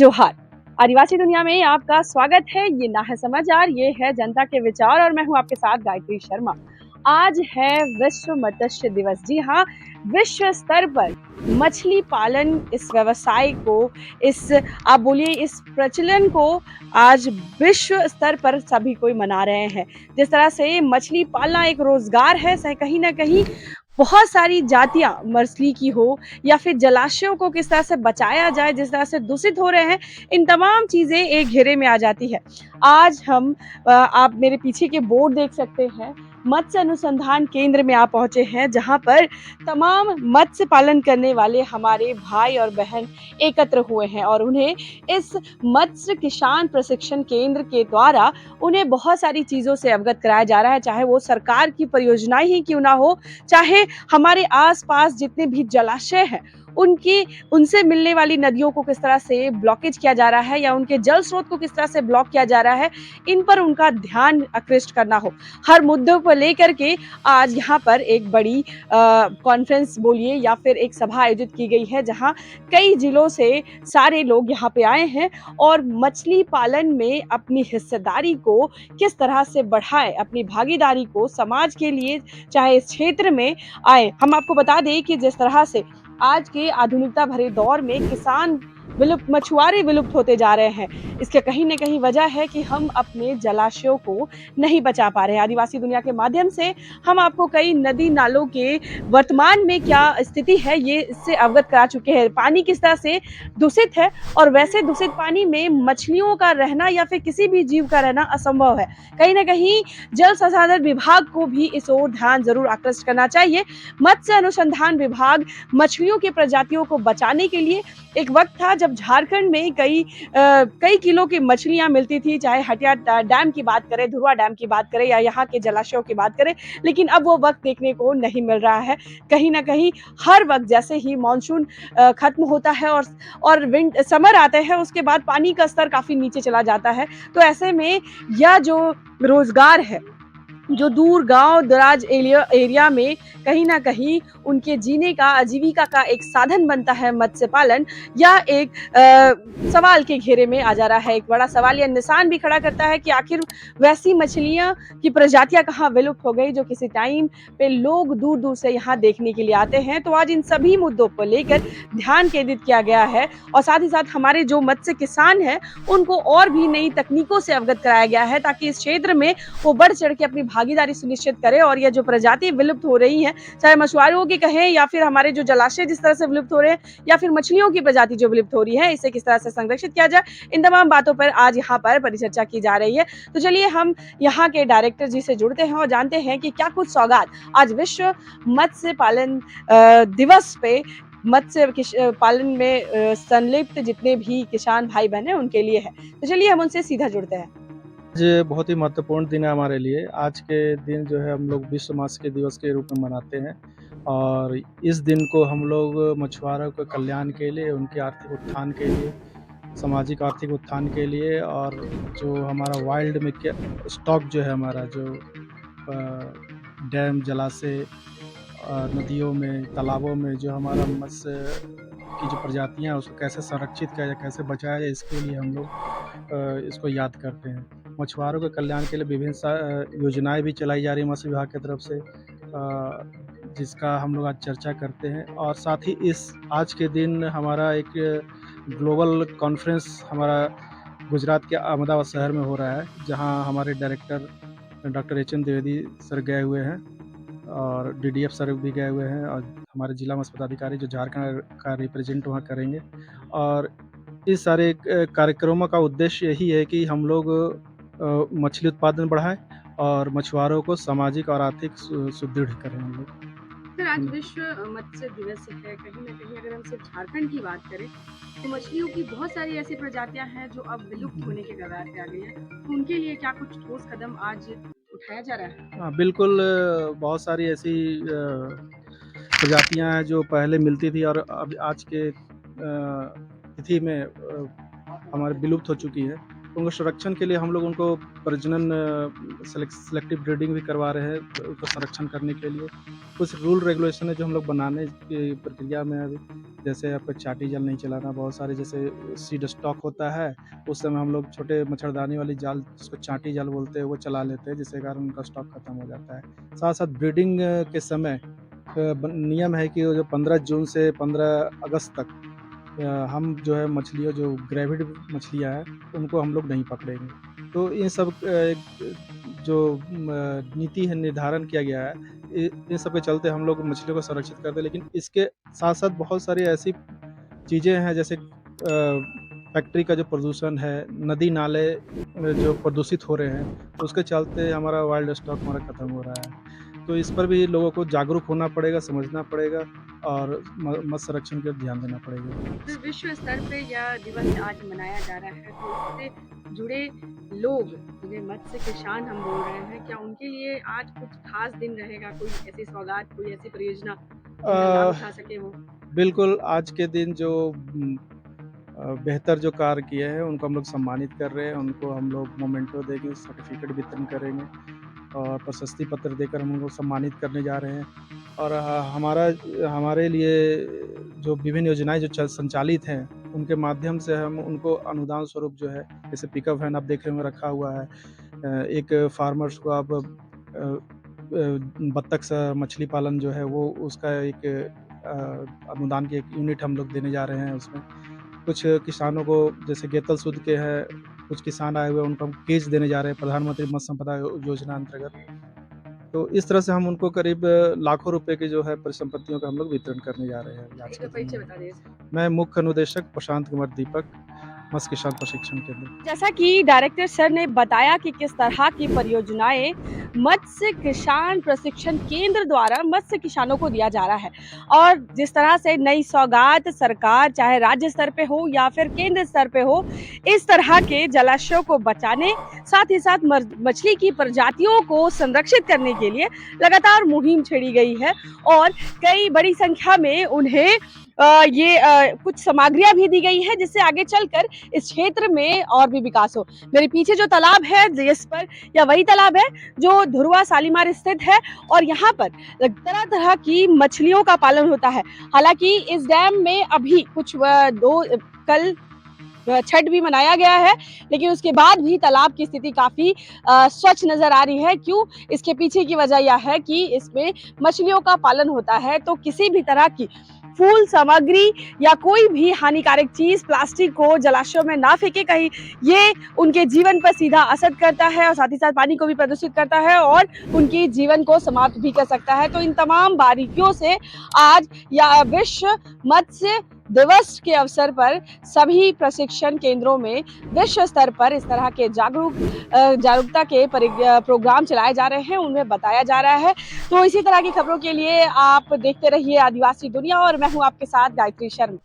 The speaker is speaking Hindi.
जोहार। आदिवासी दुनिया में आपका स्वागत है। ये ना है समाचार, ये है जनता के विचार और मैं हूं आपके साथ गायत्री शर्मा। आज है विश्व मत्स्य दिवस। जी हाँ, विश्व स्तर पर मछली पालन इस व्यवसाय को, इस आप बोलिए इस प्रचलन को आज विश्व स्तर पर सभी कोई मना रहे हैं। जिस तरह से मछली पालना एक रोजगार है, सही कहीं ना कहीं बहुत सारी जातियां मछली की हो या फिर जलाशयों को किस तरह से बचाया जाए, जिस तरह से दूषित हो रहे हैं, इन तमाम चीज़ें एक घेरे में आ जाती है। आज हम आप मेरे पीछे के बोर्ड देख सकते हैं, मत्स्य अनुसंधान केंद्र में आप पहुँचे हैं, जहाँ पर तमाम मत्स्य पालन करने वाले हमारे भाई और बहन एकत्र हुए हैं और उन्हें इस मत्स्य किसान प्रशिक्षण केंद्र के द्वारा उन्हें बहुत सारी चीज़ों से अवगत कराया जा रहा है, चाहे वो सरकार की परियोजनाएँ ही क्यों ना हो, चाहे हमारे आस-पास जितने भी जलाशय हैं, उनकी उनसे मिलने वाली नदियों को किस तरह से ब्लॉकेज किया जा रहा है या उनके जल स्रोत को किस तरह से ब्लॉक किया जा रहा है, इन पर उनका ध्यान आकृष्ट करना हो। हर मुद्दों को लेकर के आज यहाँ पर एक बड़ी कॉन्फ्रेंस बोलिए या फिर एक सभा आयोजित की गई है, जहाँ कई जिलों से सारे लोग यहाँ पे आए हैं और मछली पालन में अपनी हिस्सेदारी को किस तरह से बढ़ाएँ, अपनी भागीदारी को समाज के लिए चाहे इस क्षेत्र में आए। हम आपको बता दें कि जिस तरह से आज के आधुनिकता भरे दौर में किसान विलुप्त, मछुआरे विलुप्त होते जा रहे हैं, इसके कहीं न कहीं वजह है कि हम अपने जलाशयों को नहीं बचा पा रहे हैं। आदिवासी दुनिया के माध्यम से हम आपको कई नदी नालों के वर्तमान में क्या स्थिति है, ये इससे अवगत करा चुके हैं। पानी किस तरह से दूषित है और वैसे दूषित पानी में मछलियों का रहना या फिर किसी भी जीव का रहना असंभव है। कहीं न कहीं जल संसाधन विभाग को भी इस ओर ध्यान ज़रूर आकृष्ट करना चाहिए। मत्स्य अनुसंधान विभाग मछलियों की प्रजातियों को बचाने के लिए, एक वक्त था जब झारखंड में कई किलो की मछलियां मिलती थी, चाहे हटिया डैम की बात करें, धुरवा डैम की बात करें या यहाँ के जलाशयों की बात करें, लेकिन अब वो वक्त देखने को नहीं मिल रहा है। कहीं ना कहीं हर वक्त जैसे ही मानसून खत्म होता है और विंट समर आते हैं, उसके बाद पानी का स्तर काफी नीचे चला जाता है। तो ऐसे में यह जो रोजगार है, जो दूर गांव दराज एरिया में कहीं ना कहीं उनके जीने का, आजीविका का एक साधन बनता है मत्स्य पालन, या एक सवाल के घेरे में आ जा रहा है। एक बड़ा सवाल या निशान भी खड़ा करता है कि आखिर वैसी मछलियां की प्रजातियां कहाँ विलुप्त हो गई जो किसी टाइम पे लोग दूर दूर से यहाँ देखने के लिए आते हैं। तो आज इन सभी मुद्दों को लेकर ध्यान केंद्रित किया गया है और साथ ही साथ हमारे जो मत्स्य किसान हैं उनको और भी नई तकनीकों से अवगत कराया गया है, ताकि इस क्षेत्र में वो बढ़ चढ़ के अपनी भागीदारी सुनिश्चित करे और ये जो प्रजाति विलुप्त हो रही है, चाहे मछुआरों की कहें या फिर हमारे जो जलाशय जिस तरह से विलुप्त हो रहे हैं या फिर मछलियों की प्रजाति जो विलुप्त हो रही है, इसे किस तरह से संरक्षित किया जाए, इन तमाम बातों पर आज यहाँ पर परिचर्चा की जा रही है। तो चलिए हम यहाँ के डायरेक्टर जी से जुड़ते हैं और जानते हैं कि क्या कुछ सौगात आज विश्व मत्स्य पालन दिवस पे मत्स्य पालन में संलिप्त जितने भी किसान भाई बहन हैं उनके लिए है। तो चलिए हम उनसे सीधा जुड़ते हैं। आज बहुत ही महत्वपूर्ण दिन है हमारे लिए। आज के दिन जो है हम लोग विश्व मत्स्य दिवस के रूप में मनाते हैं और इस दिन को हम लोग मछुआरों के कल्याण के लिए, उनके आर्थिक उत्थान के लिए, सामाजिक आर्थिक उत्थान के लिए और जो हमारा वाइल्ड में क्या स्टॉक जो है हमारा जो डैम, जलाशय, नदियों में, तालाबों में जो हमारा मत्स्य की जो प्रजातियाँ हैं उसको कैसे संरक्षित किया जाए, कैसे बचाया जाए, इसके लिए हम लोग इसको याद करते हैं। मछुआरों के कल्याण के लिए विभिन्न योजनाएं भी चलाई जा रही है मत्स्य विभाग की तरफ से, जिसका हम लोग आज चर्चा करते हैं। और साथ ही इस आज के दिन हमारा एक ग्लोबल कॉन्फ्रेंस हमारा गुजरात के अहमदाबाद शहर में हो रहा है, जहां हमारे director doctor H.N.. Dwivedi sir गए हुए हैं और डीडीएफ सर भी गए हुए हैं और हमारे जिला मत्स्य पदाधिकारी जो झारखंड का रिप्रेजेंट वहाँ करेंगे। और इस सारे कार्यक्रमों का उद्देश्य यही है कि हम लोग मछली उत्पादन बढ़ाएं और मछुआरों को सामाजिक और आर्थिक सुदृढ़ करें हम लोग। सर, आज विश्व मत्स्य दिवस है। कहीं ना कहीं अगर हम सिर्फ झारखंड की बात करें तो मछलियों की बहुत सारी ऐसी प्रजातियां हैं जो अब विलुप्त होने के कगार पे आ गई हैं। तो उनके लिए क्या कुछ ठोस कदम आज उठाया जा रहा है? हाँ बिल्कुल, बहुत सारी ऐसी प्रजातियां हैं जो पहले मिलती थी और अब आज के तिथि में हमारे विलुप्त हो चुकी है। उनको संरक्षण के लिए हम लोग उनको प्रजनन सेलेक्टिव ब्रीडिंग भी करवा रहे हैं, उसका संरक्षण करने के लिए। कुछ रूल रेगुलेशन है जो हम लोग बनाने की प्रक्रिया में हैं अभी। जैसे आपको चाटी जाल नहीं चलाना, बहुत सारे जैसे सीड स्टॉक होता है, उस समय हम लोग छोटे मच्छरदानी वाली जाल, जिसको चाटी जाल बोलते हैं, वो चला लेते हैं, जिसके कारण उनका स्टॉक खत्म हो जाता है। साथ-साथ ब्रीडिंग के समय नियम है कि वो जो 15 जून से 15 अगस्त तक हम जो है मछलियों, जो ग्रेविड मछलियाँ हैं, उनको हम लोग नहीं पकड़ेंगे। तो ये सब जो नीति है, निर्धारण किया गया है, इन सब के चलते हम लोग मछलियों को संरक्षित करते हैं। लेकिन इसके साथ-साथ बहुत सारी ऐसी चीज़ें हैं, जैसे फैक्ट्री का जो प्रदूषण है, नदी-नाले जो प्रदूषित हो रहे हैं, उसके चलते हमारा वाइल्ड स्टॉक हमारा खत्म हो रहा है। तो इस पर भी लोगों को जागरूक होना पड़ेगा, समझना पड़ेगा और मत्स्य संरक्षण पे ध्यान देना पड़ेगा। जो विश्व स्तर पे यह दिवस आज मनाया जा रहा है, तो इससे जुड़े लोग, जिन्हें मत्स्य किसान हम बोल रहे हैं, क्या उनके लिए आज कुछ खास दिन रहेगा? कोई ऐसी सौगात, कोई ऐसी परियोजना जिनका लाभ अ, उठा सके वो? बिल्कुल, आज के दिन जो बेहतर जो कार्य किए हैं, उनको हम लोग सम्मानित कर रहे हैं, उनको हम लोग मोमेंटो देंगे, सर्टिफ़िकेट वितरण करेंगे और प्रशस्ति पत्र देकर हम उनको सम्मानित करने जा रहे हैं। और हमारे लिए जो विभिन्न योजनाएँ जो संचालित हैं, उनके माध्यम से हम उनको अनुदान स्वरूप जो है, जैसे पिकअप वैन आप देख रहे होंगे रखा हुआ है। एक फार्मर्स को आप बत्तख सा मछली पालन जो है, वो उसका एक अनुदान की एक यूनिट हम लोग देने जा रहे हैं उसमें। कुछ किसानों को, जैसे गेतल सूद के हैं, कुछ किसान आए हुए हैं, उनको हम केज देने जा रहे हैं प्रधानमंत्री मत्स्य संपदा योजना अंतर्गत। तो इस तरह से हम उनको करीब लाखों रुपए की जो है परिसंपत्तियों का हम लोग वितरण करने जा रहे हैं अभी आज एक के बार दिन परिचय में। बता दीजिए। मैं मुख्य अनुदेशक प्रशांत कुमार दीपक, मत्स्य किसान प्रशिक्षण केंद्र। जैसा कि डायरेक्टर सर ने बताया कि किस तरह की परियोजनाएं मत्स्य किसान प्रशिक्षण केंद्र द्वारा मत्स्य किसानों को दिया जा रहा है, और जिस तरह से नई सौगात सरकार, चाहे राज्य स्तर पे हो या फिर केंद्र स्तर पे हो, इस तरह के जलाशयों को बचाने, साथ ही साथ मछली की प्रजातियों को संरक्षित करने के लिए लगातार मुहिम छेड़ी गई है, और कई बड़ी संख्या में उन्हें कुछ सामग्रियां भी दी गई है, जिससे आगे चलकर इस क्षेत्र में और भी विकास हो। मेरे पीछे जो तालाब है, जिस पर यह वही तालाब है जो धुरवा शालीमार स्थित है, और यहाँ पर तरह तरह की मछलियों का पालन होता है। हालांकि इस डैम में अभी कुछ कल छठ भी मनाया गया है, लेकिन उसके बाद भी तालाब की स्थिति काफी स्वच्छ नजर आ रही है। क्यों? इसके पीछे की वजह यह है कि इसमें मछलियों का पालन होता है, तो किसी भी तरह की फूल सामग्री या कोई भी हानिकारक चीज प्लास्टिक को जलाशयों में ना फेंके, कहीं ये उनके जीवन पर सीधा असर करता है और साथ ही साथ पानी को भी प्रदूषित करता है और उनके जीवन को समाप्त भी कर सकता है। तो इन तमाम बारीकियों से आज या विश्व मत्स्य दिवस के अवसर पर सभी प्रशिक्षण केंद्रों में विश्व स्तर पर इस तरह के जागरूकता के प्रोग्राम चलाए जा रहे हैं, उनमें बताया जा रहा है। तो इसी तरह की खबरों के लिए आप देखते रहिए आदिवासी दुनिया, और मैं हूं आपके साथ गायत्री शर्मा।